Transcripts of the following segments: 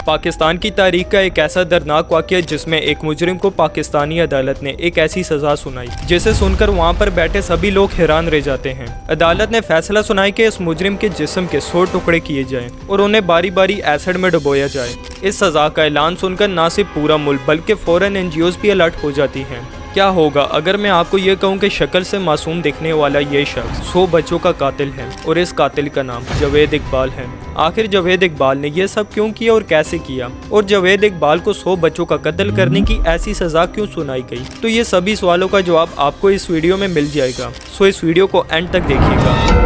पाकिस्तान की तारीख का एक ऐसा दर्दनाक वाक़या जिसमें एक मुजरिम को पाकिस्तानी अदालत ने एक ऐसी सज़ा सुनाई जिसे सुनकर वहां पर बैठे सभी लोग हैरान रह जाते हैं। अदालत ने फैसला सुनाया कि इस मुजरिम के जिस्म के 100 टुकड़े किए जाएं और उन्हें बारी बारी एसिड में डुबोया जाए। इस सज़ा का ऐलान सुनकर न सिर्फ पूरा मुल्क बल्कि फ़ौरन NGOs भी अलर्ट हो जाती हैं। क्या होगा अगर मैं आपको ये कहूँ कि शक्ल से मासूम दिखने वाला ये शख्स 100 बच्चों का कातिल है और इस कातिल का नाम जावेद इकबाल है। आखिर जावेद इकबाल ने यह सब क्यों किया और कैसे किया, और जावेद इकबाल को 100 बच्चों का कत्ल करने की ऐसी सज़ा क्यों सुनाई गई? तो ये सभी सवालों का जवाब आपको इस वीडियो में मिल जाएगा। सो इस वीडियो को एंड तक देखिएगा।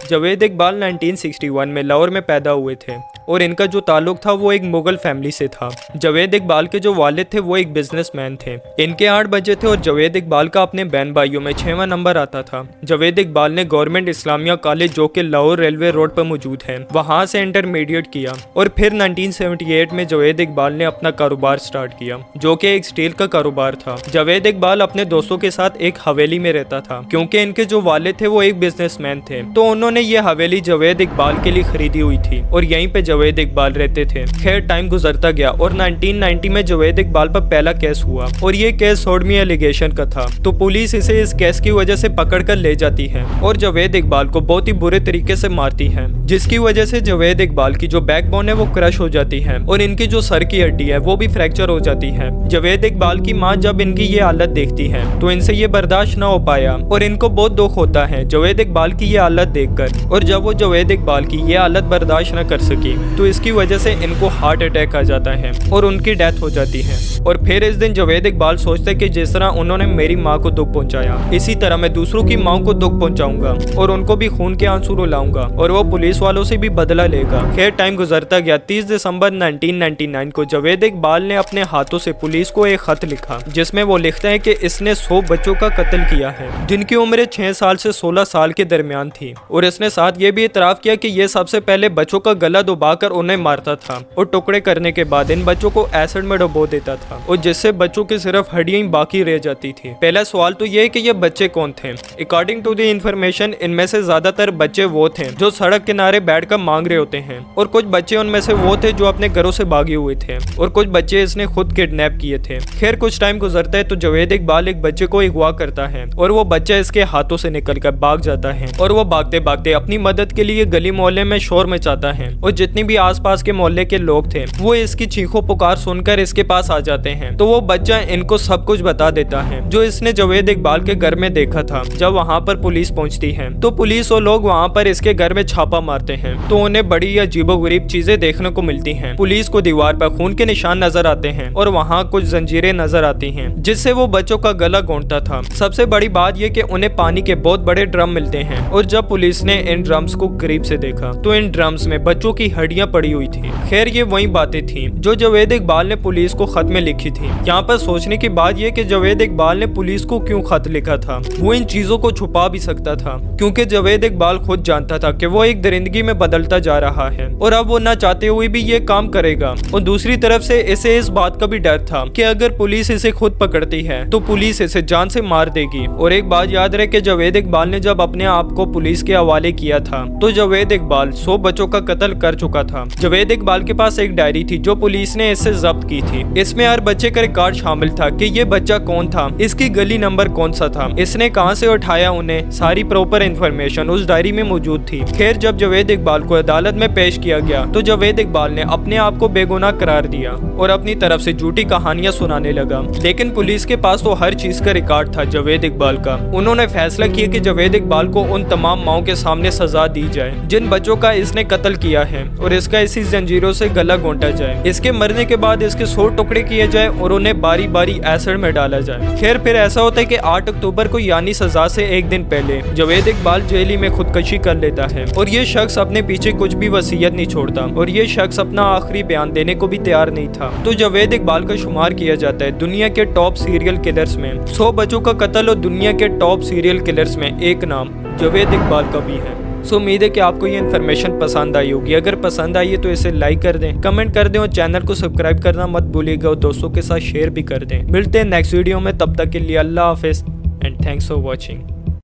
जावेद इकबाल 1961 में लाहौर में पैदा हुए थे और इनका जो ताल्लुक था वो एक मुगल फैमिली से था। जावेद इकबाल के जो वालिद थे वो एक बिजनेसमैन थे। इनके 8 बच्चे थे और जावेद इकबाल का अपने बहन भाइयों में 6वां नंबर आता था। जावेद इकबाल ने गवर्नमेंट इस्लामिया कॉलेज जो कि लाहौर रेलवे रोड पर मौजूद है वहाँ से इंटरमीडिएट किया और फिर 1978 में जावेद इकबाल ने अपना कारोबार स्टार्ट किया जो कि एक स्टील का कारोबार था। जावेद इकबाल अपने दोस्तों के साथ एक हवेली में रहता था क्योंकि इनके जो वालिद थे वो एक बिजनेसमैन थे, तो उन्होंने ये हवेली जावेद इकबाल के लिए खरीदी हुई थी और यहीं पे जावेद इकबाल रहते थे। खैर टाइम गुजरता गया और 1990 में जावेद इकबाल पर पहला केस हुआ और ये केस सोडमी एलिगेशन का था, तो पुलिस इसे इस केस की वजह से पकड़ कर ले जाती है और जावेद इकबाल को बहुत ही बुरे तरीके से मारती है, जिसकी वजह से जावेद इकबाल की जो बैकबोन है वो क्रश हो जाती है और इनकी जो सर की हड्डी है वो भी फ्रैक्चर हो जाती है। जावेद इकबाल की माँ जब इनकी ये हालत देखती है तो इनसे ये बर्दाश्त ना हो पाया और इनको बहुत दुख होता है जावेद इकबाल की ये हालत देखकर, और जब वो जावेद इकबाल की ये हालत बर्दाश्त न कर सकी तो इसकी वजह से इनको हार्ट अटैक आ जाता है और उनकी डेथ हो जाती है। और फिर इस दिन जावेद इकबाल सोचते कि जिस तरह उन्होंने मेरी माँ को दुख पहुंचाया इसी तरह मैं दूसरों की माँ को दुख पहुंचाऊंगा और उनको भी खून के आंसू रुलाऊंगा और वो पुलिस वालों से भी बदला लेगा। खैर टाइम गुजरता गया। 30 दिसंबर 1999 को जावेद इकबाल ने अपने हाथों से पुलिस को एक खत लिखा जिसमें वो लिखता है कि इसने 100 बच्चों का कत्ल किया है जिनकी उम्र 6 साल से 16 साल के दरमियान थी, और इसने साथ ये भी इतराफ किया कि ये सबसे पहले बच्चों का गला दबाकर उन्हें मारता था और टुकड़े करने के बाद इन बच्चों को एसिड में डुबो देता था और जिससे बच्चों की सिर्फ हड्डियां बाकी रह जाती थी। पहला सवाल तो ये कि ये बच्चे कौन थे? अकॉर्डिंग टू द इंफॉर्मेशन इनमें से ज्यादातर बच्चे वो थे जो सड़क किनारे बैठकर मांग रहे होते हैं और कुछ बच्चे उनमें से वो थे जो अपने घरों से भागे हुए थे और कुछ बच्चे इसने खुद किडनैप किए थे। खैर कुछ टाइम गुजरता है तो जावेद इकबाल एक बच्चे को अगवा करता है और वो बच्चा इसके हाथों से निकलकर भाग जाता है और वो भागते भागते अपनी मदद के लिए गली मोहल्ले में शोर मचाता है और जितनी भी आसपास के मोहल्ले के लोग थे वो इसकी चीखों पुकार सुनकर इसके पास आ जाते हैं। तो वो बच्चा इनको सब कुछ बता देता है जो इसने जावेद इकबाल के घर में देखा था। जब वहाँ पर पुलिस पहुँचती है तो पुलिस और लोग वहाँ पर इसके घर में छापा मारते हैं तो उन्हें बड़ी अजीबोगरीब चीजें देखने को मिलती हैं। पुलिस को दीवार पर खून के निशान नजर आते हैं और वहाँ कुछ जंजीरें नजर आती हैं जिससे वो बच्चों का गला घोंटता था। सबसे बड़ी बात यह कि उन्हें पानी के बहुत बड़े ड्रम मिलते हैं और जब पुलिस ने इन ड्रम्स को करीब से देखा तो इन ड्रम्स में बच्चों की हड्डियां पड़ी हुई थी। खैर ये वही बातें थी जो जावेद इकबाल ने पुलिस को खत में लिखी थी। यहाँ पर सोचने की बात यह कि जावेद इकबाल ने पुलिस को क्यों खत लिखा था। वो इन चीजों को छुपा भी सकता था क्योंकि जावेद इकबाल खुद जानता था कि वो एक दरिंदगी में बदलता जा रहा है और अब वो ना चाहते हुए भी ये काम करेगा। और दूसरी तरफ से इसे इस बात का भी डर था कि अगर पुलिस इसे खुद पकड़ती है तो पुलिस इसे जान से मार देगी। और एक बात याद रहे कि जावेद इकबाल ने जब अपने आप को पुलिस के हवाले किया था तो जावेद इकबाल 100 बच्चों का कत्ल कर चुका था। जावेद इकबाल के पास एक डायरी थी जो पुलिस ने इससे जब्त की थी। इसमें हर बच्चे का रिकॉर्ड शामिल था कि ये बच्चा कौन था, इसकी गली नंबर कौन सा था, इसने कहां से उठाया, उन्हें सारी प्रॉपर इंफॉर्मेशन उस डायरी में मौजूद थी। खैर जब जावेद इकबाल को अदालत में पेश किया गया तो जावेद इकबाल ने अपने आप को बेगुनाह करार दिया और अपनी तरफ से झूठी कहानियां सुनाने लगा। लेकिन पुलिस के पास तो हर चीज का रिकॉर्ड था जावेद इकबाल का। उन्होंने फैसला किया कि जावेद इकबाल को उन तमाम माओं के सामने सजा दी जाए जिन बच्चों का इसने कत्ल किया है और इसका इसी जंजीरों से गला घोंटा जाए। इसके मरने के बाद इसके 100 टुकड़े किए जाए और उन्हें बारी बारी एसिड में डाला जाए। खैर फिर ऐसा होता है कि 8 अक्टूबर को यानी सजा से एक दिन पहले जावेद इकबाल जेल में खुदकशी कर लेता है और ये शख्स अपने पीछे कुछ भी वसीयत नहीं छोड़ता और ये शख्स अपना आखिरी बयान देने को भी तैयार नहीं था। तो जावेद इकबाल का शुमार किया जाता है दुनिया के टॉप सीरियल किलर्स में। 100 बच्चों का कत्ल और दुनिया के टॉप सीरियल किलर्स में एक नाम जावेद इकबाल का भी है। सो उम्मीद है कि आपको ये इन्फॉर्मेशन पसंद आई होगी। अगर पसंद आई है तो इसे लाइक कर दें, कमेंट कर दें और चैनल को सब्सक्राइब करना मत भूलिएगा और दोस्तों के साथ शेयर भी कर दें। मिलते हैं नेक्स्ट वीडियो में, तब तक के लिए अल्लाह हाफिज़ एंड थैंक्स फॉर वॉचिंग।